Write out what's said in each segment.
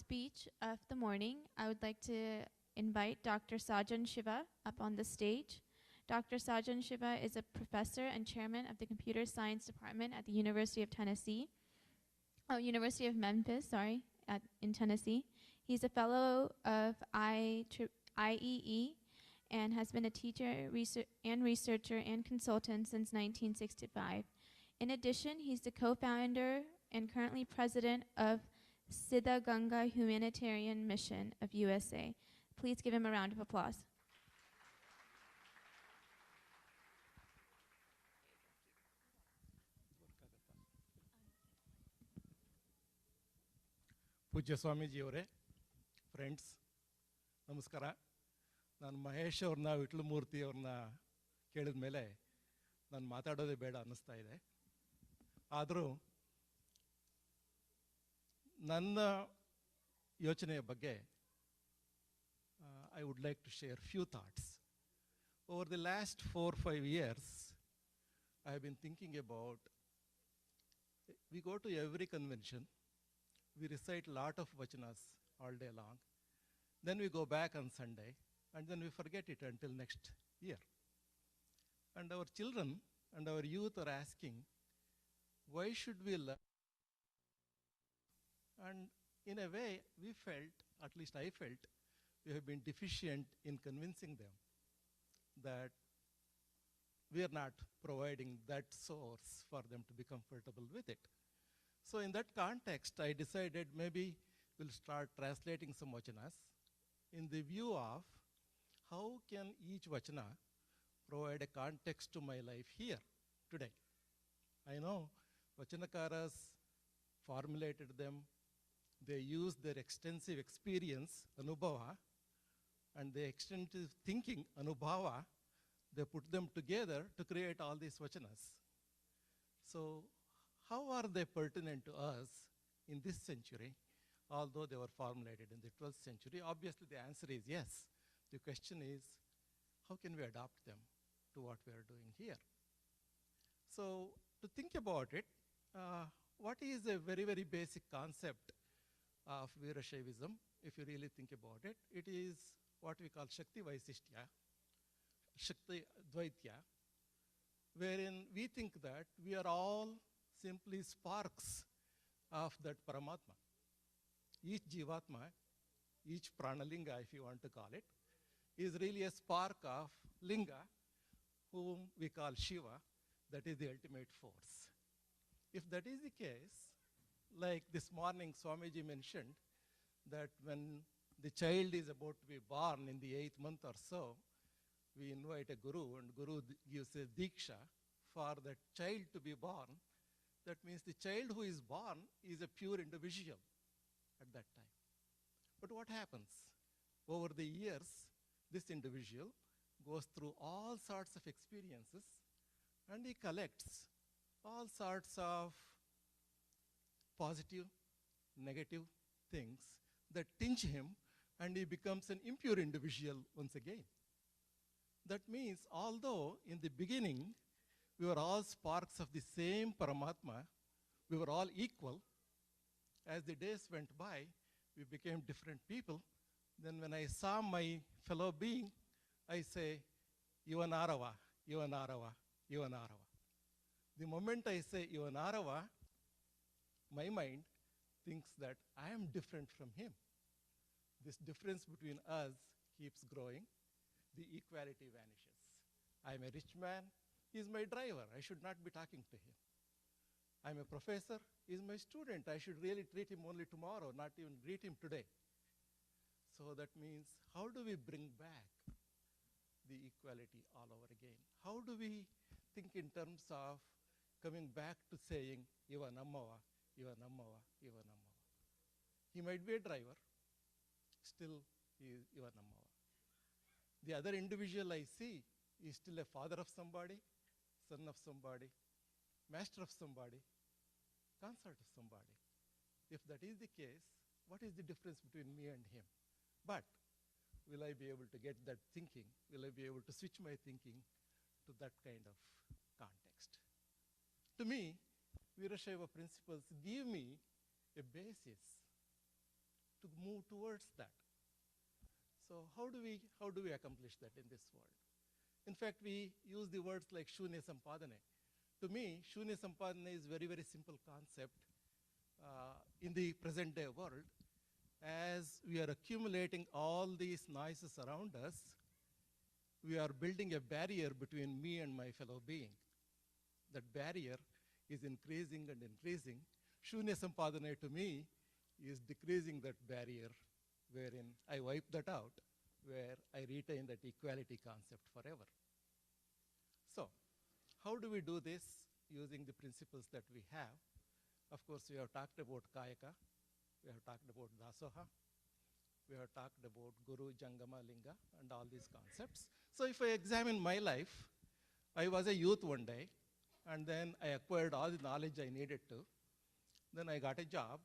speech of the morning, I would like to invite Dr. Sajan Shiva up on the stage. Dr. Sajan Shiva is a professor and chairman of the Computer Science Department at the University of Memphis, in Tennessee. He's a fellow of IEE and has been a teacher researcher and consultant since 1965. In addition, he's the co-founder and currently president of Siddha Ganga Humanitarian Mission of USA. Please give him a round of applause. ಪೂಜ್ಯ ಸ್ವಾಮೀಜಿಯವರೇ, friends, ನಮಸ್ಕಾರ. ನಾನು ಮಹೇಶ್ ಅವ್ರನ್ನ ವಿಟ್ಲಮೂರ್ತಿ ಅವ್ರನ್ನ ಕೇಳಿದ ಮೇಲೆ ನಾನು ಮಾತಾಡೋದೇ ಬೇಡ ಅನ್ನಿಸ್ತಾ ಇದೆ. ಆದರೂ ನನ್ನ ಯೋಚನೆಯ ಬಗ್ಗೆ I would like to share few thoughts. Over the last 4-5 years, I have been thinking about, we go to every convention, we recite a lot of vachanas all day long, then we go back on Sunday, and then we forget it until next year. And our children and our youth are asking, why should we learn? And in a way, we felt, at least I felt, we have been deficient in convincing them that we are not providing that source for them to be comfortable with it. So in that context, I decided maybe we'll start translating some vachanas in the view of how can each vachana provide a context to my life here today. I know vachanakaras formulated them, they used their extensive experience, anubhava, and their extensive thinking, anubhava, they put them together to create all these vachanas. So how are they pertinent to us in this century, although they were formulated in the 12th century? Obviously the answer is yes. The question is, how can we adopt them to what we are doing here? So to think about it, what is a very, very basic concept of Virashaivism, if you really think about it? It is what we call Shakti Vaisishtya, Shakti Dvaitya, wherein we think that we are all simply sparks of that Paramatma. Each Jivatma, each Pranalinga, if you want to call it, is really a spark of Linga, whom we call Shiva, that is the ultimate force. If that is the case, like this morning Swamiji mentioned, that when the child is about to be born in the 8th month or so, we invite a guru, and guru gives a diksha for that child to be born. That means the child who is born is a pure individual at that time. But what happens? Over the years, this individual goes through all sorts of experiences, and he collects all sorts of positive, negative things that tinge him, and he becomes an impure individual once again. That means, although in the beginning we were all sparks of the same Paramatma, we were all equal, as the days went by, we became different people. Then when I saw my fellow being, I say, Ivanarava, Ivanarava, Ivanarava. The moment I say Ivanarava, my mind thinks that I am different from him. This difference between us keeps growing. The equality vanishes. I am a rich man, he is my driver. I should not be talking to him. I am a professor, he is my student. I should really treat him only tomorrow, not even greet him today. So that means, how do we bring back the equality all over again? How do we think in terms of coming back to saying, Ivanamava, Ivanamava, Ivanamava? He might be a driver, still he is Ivanamava. The other individual I see is still a father of somebody, son of somebody, master of somebody, consort of somebody. If that is the case, what is the difference between me and him? But will I be able to get that thinking? Will I be able to switch my thinking to that kind of context? To me, Virashaiva principles give me a basis to move towards that. So how do we accomplish that in this world? In fact, we use the words like Shunya Sampadane. To me, Shunya Sampadane is very, very simple concept in the present day world. As we are accumulating all these noises around us, we are building a barrier between me and my fellow being. That barrier is increasing and increasing. Shunya Sampadane to me is decreasing that barrier, wherein I wipe that out, where I retain that equality concept forever. So, how do we do this using the principles that we have? Of course, we have talked about Kayaka, we have talked about Dasoha, we have talked about Guru, Jangama, Linga, and all these concepts. So if I examine my life, I was a youth one day, and then I acquired all the knowledge I needed to. Then I got a job.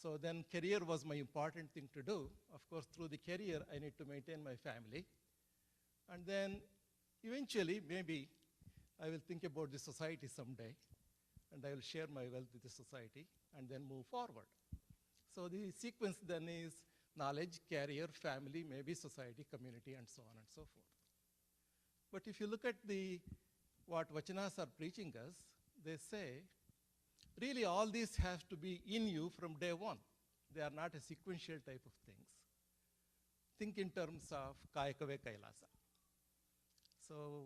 So then career was my important thing to do. Of course, through the career, I need to maintain my family. And then eventually, maybe, I will think about the society someday, and I will share my wealth with the society, and then move forward. So the sequence then is knowledge, career, family, maybe society, community, and so on and so forth. But if you look at what Vachanas are preaching us, they say, really all this has to be in you from day one. They are not a sequential type of things. Think in terms of Kayakave Kailasa. So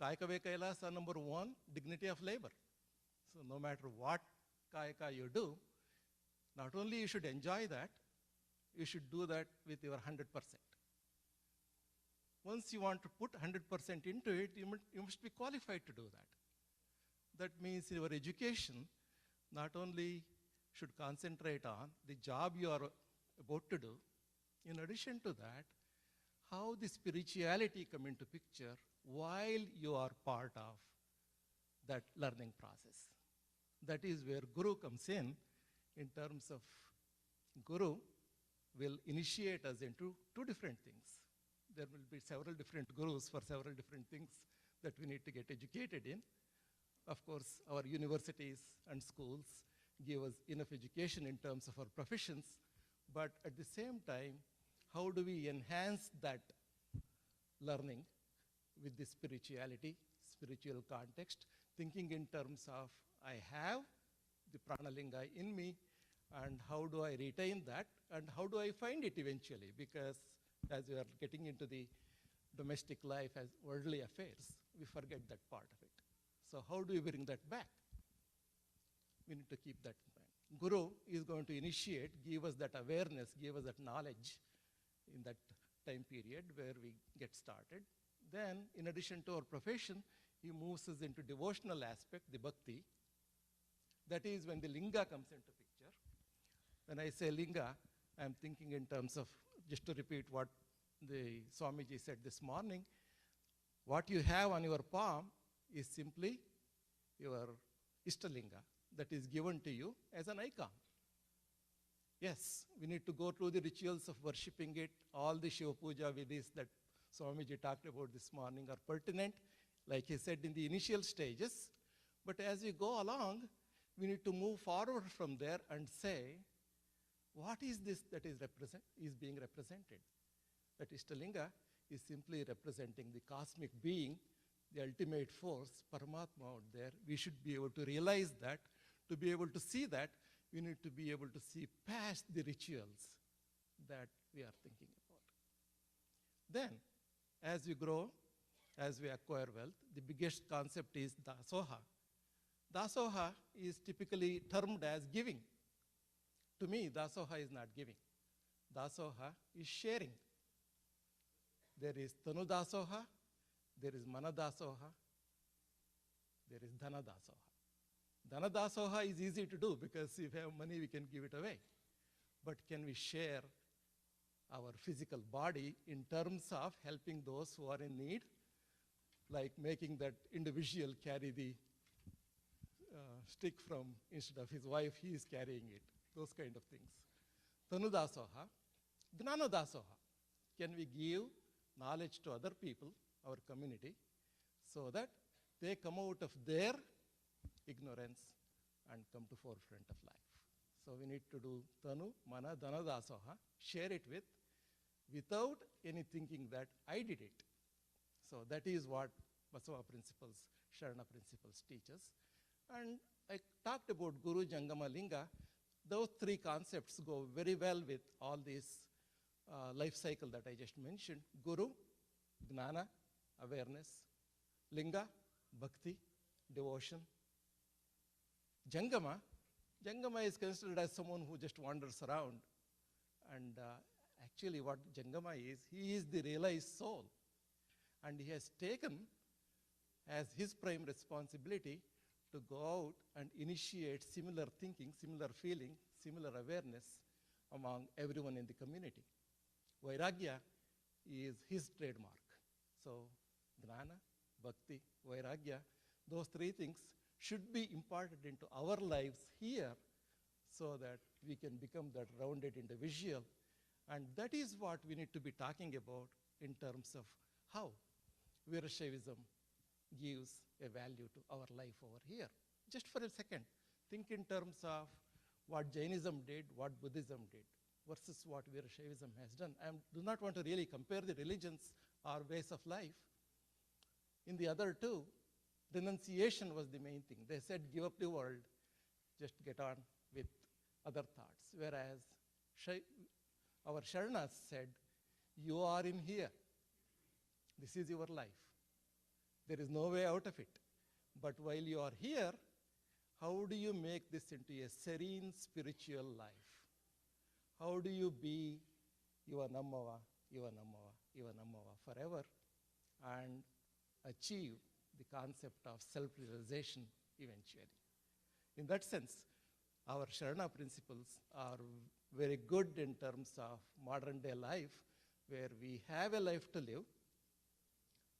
Kayakave Kailasa, number one, dignity of labor. So no matter what Kayaka you do, not only you should enjoy that, you should do that with your 100%. Once you want to put 100% into it, you must be qualified to do that. That means your education not only should concentrate on the job you are about to do, in addition to that, how the spirituality come into picture while you are part of that learning process. That is where Guru comes in terms of Guru will initiate us into two different things. There will be several different gurus for several different things that we need to get educated in. Of course, our universities and schools give us enough education in terms of our professions, but at the same time, how do we enhance that learning with the spirituality, spiritual context, thinking in terms of I have the pranalinga in me, and how do I retain that, and how do I find it eventually? Because as we are getting into the domestic life as worldly affairs, we forget that part of it. So how do we bring that back? We need to keep that in mind. Guru is going to initiate, give us that awareness, give us that knowledge in that time period where we get started. Then, in addition to our profession, he moves us into devotional aspect, the bhakti. That is when the linga comes into picture. When I say linga, I'm thinking in terms of, just to repeat what the Swamiji said this morning, what you have on your palm is simply your Ishtalinga that is given to you as an icon. Yes, we need to go through the rituals of worshipping it. All the Shiva Puja vidhis that Swamiji talked about this morning are pertinent, like he said in the initial stages. But as we go along, we need to move forward from there and say, what is this that is being represented? That Ishtalinga is simply representing the cosmic being, the ultimate force, Paramatma out there. We should be able to realize that. To be able to see that, we need to be able to see past the rituals that we are thinking about. Then, as we grow, as we acquire wealth, the biggest concept is dasoha. Dasoha is typically termed as giving. To me, dasoha is not giving. Dasoha is sharing. There is tanu dasoha, there is mana dasoha, there is dhana dasoha. Dhana dasoha is easy to do because if we have money, we can give it away. But can we share our physical body in terms of helping those who are in need, like making that individual carry the stick from, instead of his wife, he is carrying it, those kind of things. Tanu dasoha. Gnana dasoha. Can we give knowledge to other people, our community, so that they come out of their ignorance and come to forefront of life. So we need to do Tanu, Mana, Dana, Dasoha, share it without any thinking that I did it. So that is what Basava principles, Sharana principles teach us. And I talked about Guru, Jangama, Linga. Those three concepts go very well with all this life cycle that I just mentioned. Guru, Gnana, awareness. Linga, Bhakti, devotion. Jangama, Jangama is considered as someone who just wanders around. And actually what Jangama is, he is the realized soul. And he has taken as his prime responsibility to go out and initiate similar thinking, similar feeling, similar awareness among everyone in the community. Vairagya is his trademark. So Gnana, Bhakti, Vairagya, those three things should be imparted into our lives here so that we can become that rounded individual. And that is what we need to be talking about in terms of how Virashaivism gives a value to our life over here. Just for a second, think in terms of what Jainism did, what Buddhism did, versus what Virashaivism has done. I do not want to really compare the religions or ways of life. In the other two, renunciation was the main thing. They said, give up the world, just get on with other thoughts. Whereas our Sharanas said, you are in here. This is your life. There is no way out of it. But while you are here, how do you make this into a serene spiritual life? How do you be your Namava, your Namava, your Namava forever and achieve the concept of self-realization eventually? In that sense, our Sharana principles are very good in terms of modern day life, where we have a life to live.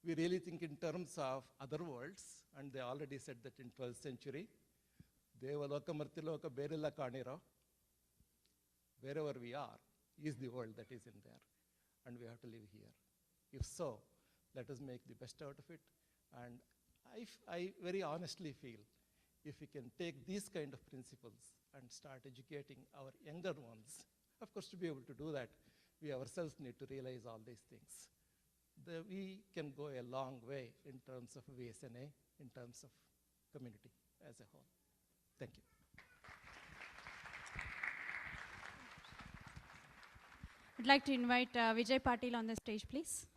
We really think in terms of other worlds, and they already said that in 12th century. Devaloka Martiloka Berilla Kanira, wherever we are, is the world that is in there, and we have to live here. If so, let us make the best out of it. And I very honestly feel if we can take these kind of principles and start educating our younger ones, of course, to be able to do that, we ourselves need to realize all these things. We can go a long way in terms of Vsna, in terms of community as a whole. Thank you. I'd like to invite Vijay Patil on the stage, please.